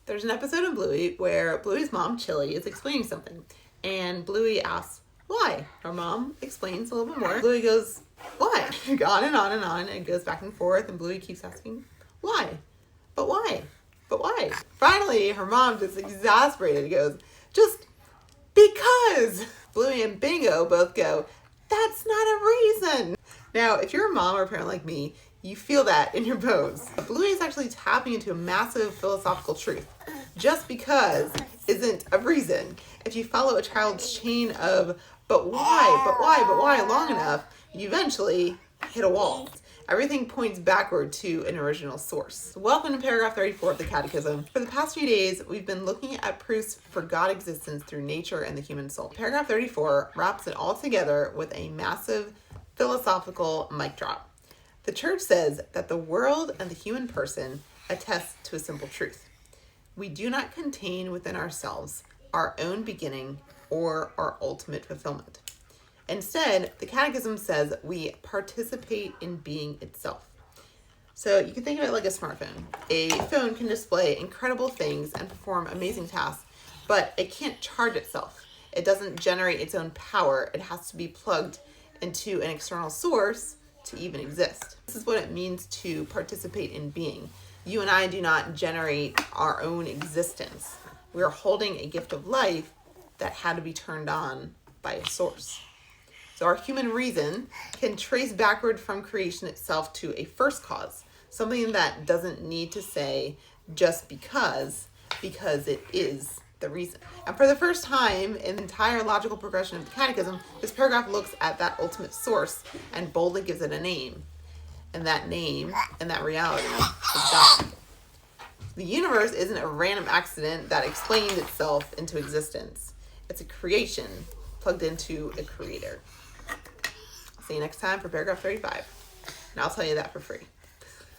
There's an episode in Bluey where Bluey's mom, Chili, is explaining something. And Bluey asks, why? Her mom explains a little bit more. Bluey goes, why? On and on and on, and goes back and forth, and Bluey keeps asking, why? But why? But why? Finally, her mom, just exasperated, goes, just because. Bluey and Bingo both go, that's not a reason. Now, if you're a mom or a parent like me, you feel that in your bones. Bluey is actually tapping into a massive philosophical truth. Just because isn't a reason. If you follow a child's chain of but why long enough, you eventually hit a wall. Everything points backward to an original source. Welcome to paragraph 34 of the Catechism. For the past few days, we've been looking at proofs for God's existence through nature and the human soul. Paragraph 34 wraps it all together with a massive philosophical mic drop. The Church says that the world and the human person attest to a simple truth. We do not contain within ourselves our own beginning or our ultimate fulfillment. Instead, the Catechism says we participate in being itself. So you can think of it like a smartphone. A phone can display incredible things and perform amazing tasks, but it can't charge itself. It doesn't generate its own power. It has to be plugged into an external source to even exist. This is what it means to participate in being. You and I do not generate our own existence. We are holding a gift of life that had to be turned on by a source. So our human reason can trace backward from creation itself to a first cause, something that doesn't need to say just because it is the reason. And for the first time in the entire logical progression of the Catechism, this paragraph looks at that ultimate source and boldly gives it a name. And that name and that reality is God. The universe isn't a random accident that explained itself into existence. It's a creation plugged into a creator. See you next time for paragraph 35. And I'll tell you that for free.